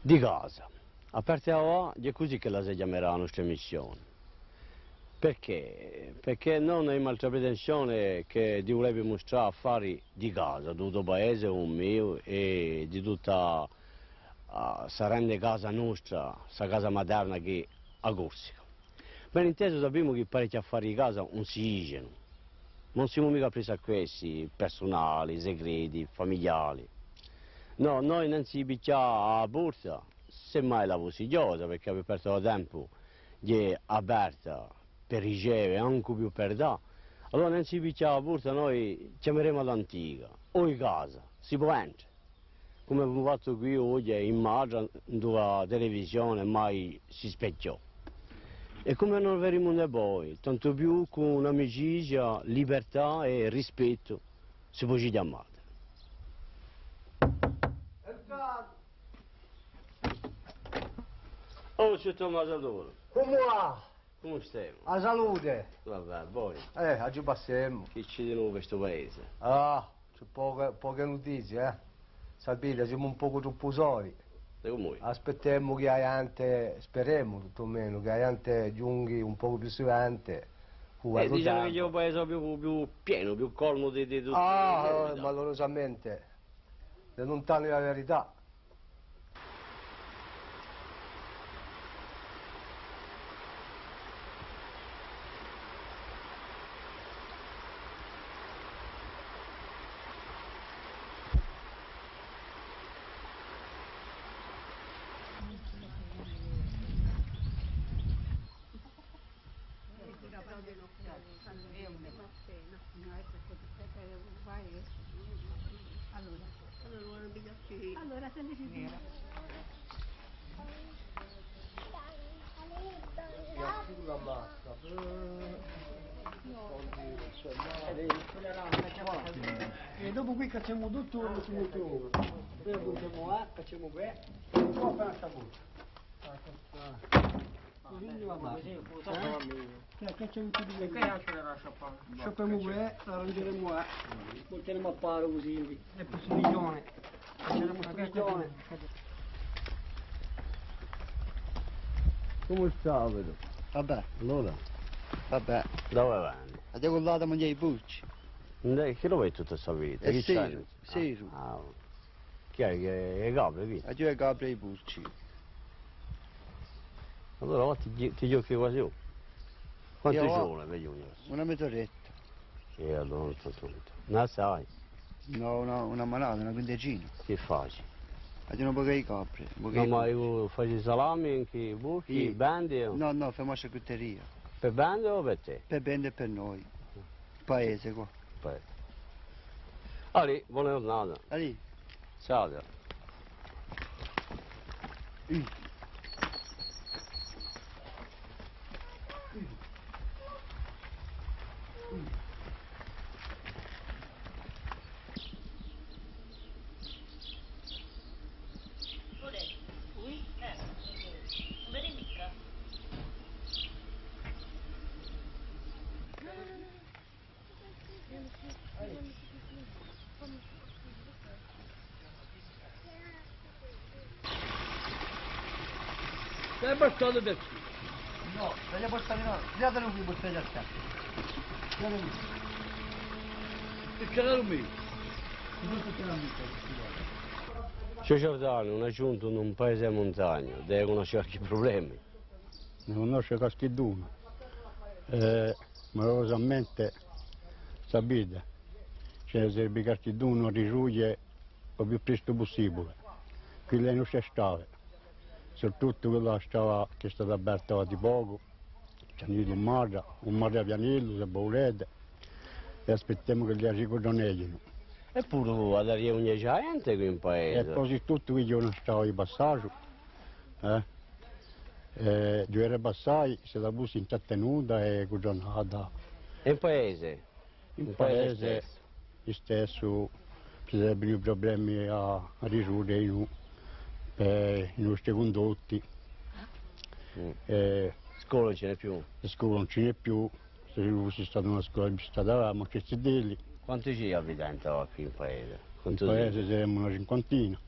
di casa. A parte ora, è così che la si chiamerà la nostra missione. Perché? Perché non è un'altra pretensione che di voler mostrare affari di casa, di tutto il paese, un mio, e di tutta questa grande casa nostra, questa casa materna che è a Corsica. Ben inteso sappiamo che parecchi affari di casa non si dicono, non siamo mica presi a questi, personali, segreti, familiari. No, noi non si picchia a borsa, semmai la consigliosa, perché per perso tempo è aperta per ricevere, anche più per dare. Allora non si picchia a borsa, noi chiameremo l'antica, o in casa, si può entrare. Come abbiamo fatto qui oggi, in Madra, dove televisione mai si specchiò. E come non vedremo ne poi, tanto più con amicizia, libertà e rispetto, si può chiamare. Oh, c'è Tommaso, Come va? come stai? A salute. Vabbè, poi, Oggi passiamo. che c'è di nuovo in questo paese? C'è poche notizie, Sapete, siamo un poco troppo soli. E come? Aspettiamo che Aiante, speriamo tutto o meno, che Aiante giunghi un poco più sicuramente. Diciamo che è un paese più pieno, più colmo di tutte le Ma dolorosamente, è lontano la verità. Allora, se ne si E dopo qui cacciamo tutto su molto. Poi puntiamo là, cacciamo qui, un po' per la bocca. Così va bene. Cacciamo tutto di qui. Scioppiamo qui, arrangeremo là, porteremo a paro così. E poi su milione. Facciamo su milione. Come sta, vedo? Vabbè, Allora, vabbè. dove vanno? Andiamo là da mangiare i bucci. Che lo vedi tutta questa vita? È Chi c'hai? Seru, Seru. Chi è? Che è Gabriele qui? Andiamo a Gabriele i bucci. Allora ti giochi quasi io. Quanto Io- giorni per Junior? Una mezz'oretta. E allora non sto tutto. Non sai, No, una manata, una quindicina. che fai? Andiamo a pagare i capri. No, ma io fai salami, anche buchi, Sì. bandi? No, no, facciamo la charcuteria. Per bandi o per te? Per bene e per noi. Paese qua. Aspetta. Allora, buona giornata. Allì. Ciao. Sei bastato per chi? No, voglio portare no. Andiamo qui, portare a casa. Andiamo qui. E che era mio? C'è Giordano, una giunta in un paese montagno, deve conoscere qualche problemi. Ne conosce qualcuno. Malorosamente sapete, c'è serve qualcuno risolve il più presto possibile. Qui lei non c'è stato, soprattutto quella che è stata aperta di poco, c'è un mare a Pianello, se volete, e aspettiamo che li riconoscano. Eppure ad arrivare gente qui in E paese. così tutto qui io non stavo di passaggio, io ero passai, se la bus intrattenuta e giornata. E in paese? In paese stesso ci sarebbero problemi a risolvere per i nostri condotti. Scuola non ce n'è più. La scuola non ce n'è più, se fosse stata una scuola più stata ma che si deli. Quanti ci abitanti qui in paese? In Quanto paese saremmo una cinquantina.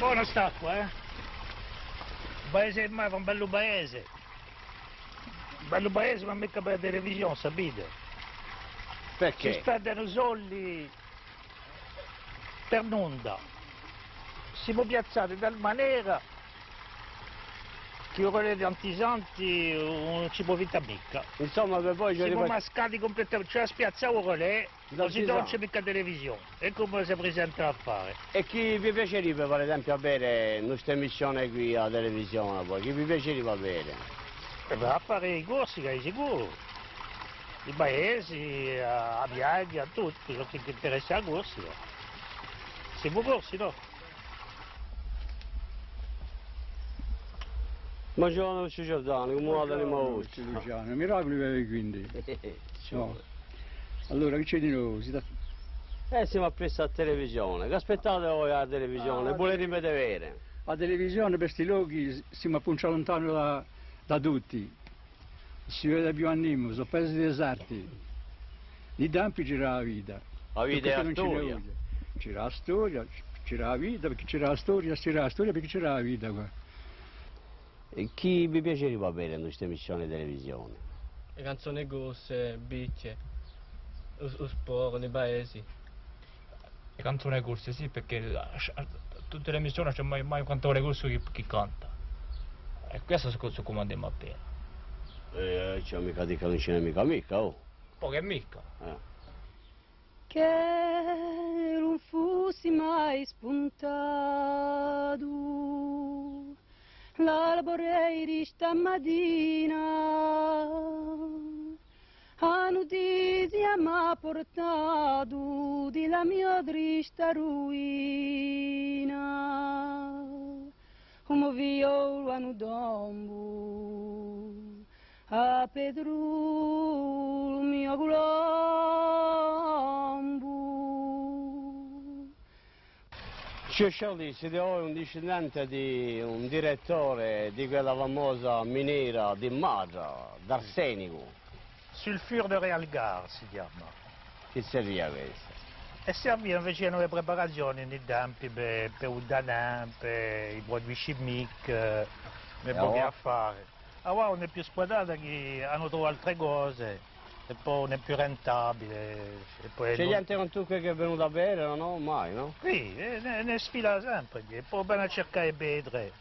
Buona sta qua, eh? Paese ma fa un bello paese. Un bello paese ma mica per la televisione, sapete? Si Perché? spendono soldi per nulla. Siamo piazzati in tal maniera che ora gli antisanti non ci può vita mica. Insomma, per poi ci Siamo mascati completamente, cioè spiazziamo ora lì, così non c'è mica televisione. E come si presenta a fare? E chi vi piacerebbe, per esempio, avere questa emissione qui alla televisione, poi? Chi vi piacerebbe avere? E va a fare i corsi, che è sicuro. I paesi, a viaggi, a tutto, quello che interessa a corsi. Siamo corsi, no? Ma Giovanni Giordano, come vado di Maurizio? Luciano, miracoli avevi quindi. No. Allora che c'è di nuovo? Siamo appresso a televisione, che aspettate voi alla televisione, volete vedere? La televisione per questi luoghi siamo appunto lontano da tutti. Si vede più animo, sono paesi deserti. Di tempi c'era la vita. La vita è la storia. C'era la storia, c'era la vita, perché c'era la storia perché c'era la vita qua. E chi vi piacerebbe avere in questa emissione di televisione? Le canzoni grosse, bicce, lo sport nei paesi. Le canzoni corse, sì, perché tutte le emissioni non c'è mai un cantore corso che canta. E questo è come andiamo a bere. C'è mica di che non ce n'è mica, oh. Poco e mica. Che non fossi mai spuntato l'albore di stamattina, a notizia m'ha portato di la mia triste ruina, come viola no dombo, a Pedro il mio colombo. Cescioli, siete voi un discendente di un direttore di quella famosa miniera di Madra, d'Arsenico. Sulfure de Realgar si chiama. Che serviva questo? E serviva invece le preparazioni nei tempi per il danà, per i prodotti chimici, per pochi affari. Ora non è più squadrata che hanno trovato altre cose. E poi non è più rentabile. C'è gente con tu che è venuto a bere, no? Mai, no? Sì, ne sfila sempre, e poi vanno a cercare pedre.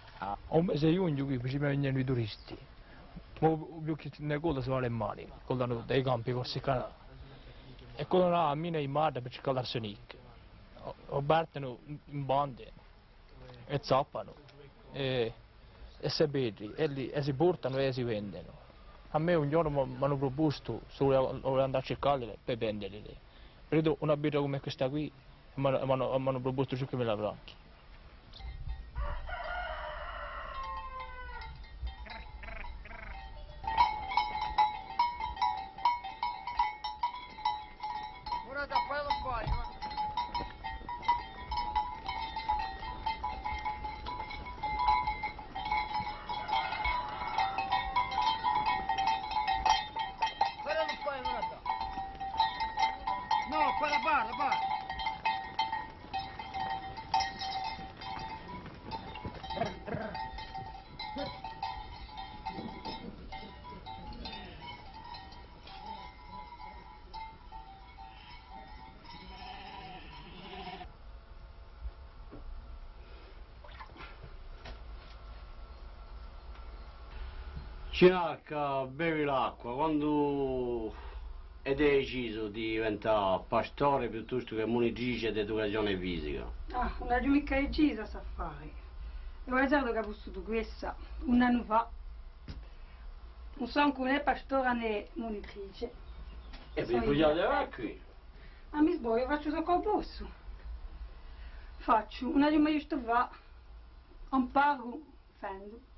Un mese di giugno qui ci vengono i turisti. Ma più che ne coda si va le mani, colano dai campi per seccare. E colano a mina in mare per cercare l'arsenic. O battono in bande, e zappano, e si bedri, e si portano e si vendono. A me un giorno mi hanno proposto solo andare a cercarle per venderle. Vedo una birra come questa qui, mi hanno proposto 5.000 franchi. Ora da quello poi, no? No, quella barra. Cinacca, bevi l'acqua, quando hai deciso di diventare pastore piuttosto che monitrice di educazione fisica? Ah, non ho mica deciso a fare. E guardate che ho vissuto questa un anno fa. Non sono né pastore né monitrice. E vi vogliate qui? Ah, mi sbaglio, faccio solo il posso. Faccio, non ho mai visto va. Imparo, fendo.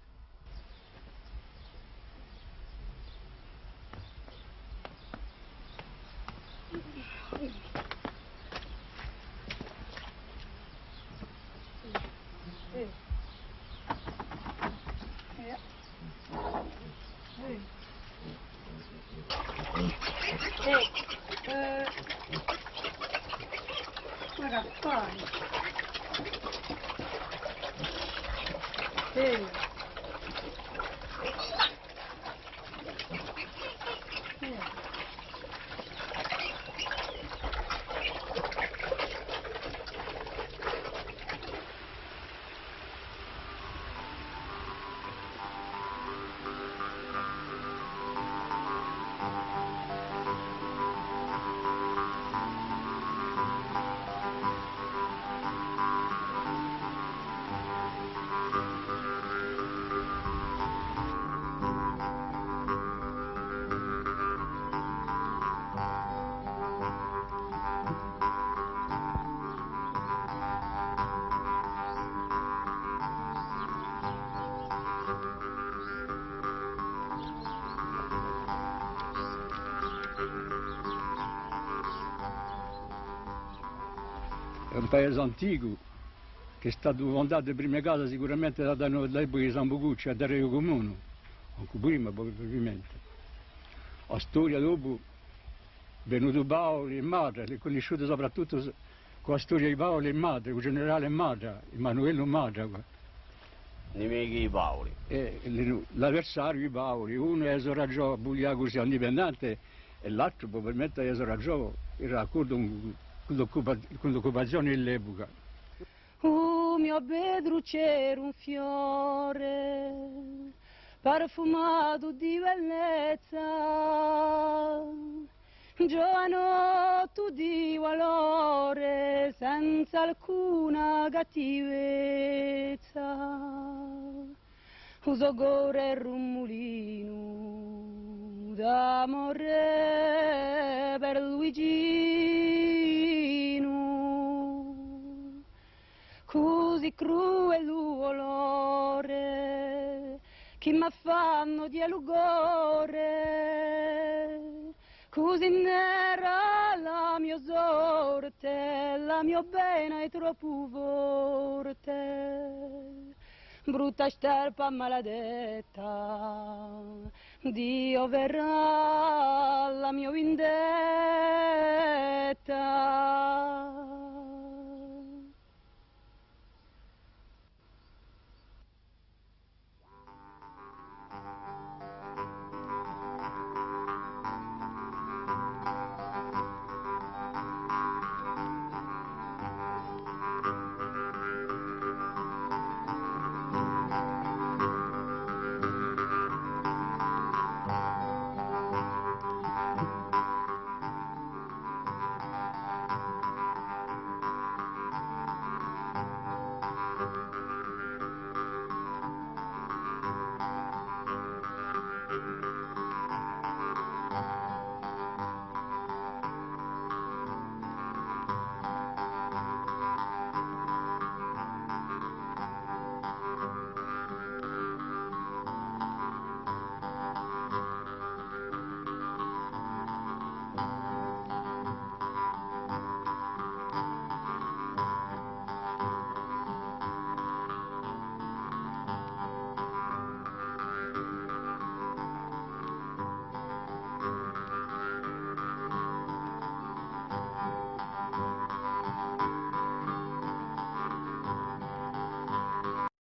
Ragazzani. è un paese antico che è stato fondato in prima casa sicuramente dall'epoca di San Bogucci a Dario Comune, anche prima probabilmente. La storia dopo è venuto Paolo e Madre, l'è conosciuto soprattutto con la storia di Paolo e Madre, il generale Madre, Emanuele Madre. Nemici di Paoli. L'avversario di Paoli, uno esoraggiò a Bugliaco sia indipendente e l'altro probabilmente esoraggiò il raccordo con l'occupazione dell'epoca. Mio bedru c'era un fiore parfumato di bellezza, giovanotto di valore senza alcuna cattivezza. Uso gore e rumulino d'amore per Luigino, così cruel dolore che m'affanno di lugore, così nera la mia sorte, la mia bene è troppo forte. Brutta sterpa maledetta, Dio verrà la mia vendetta.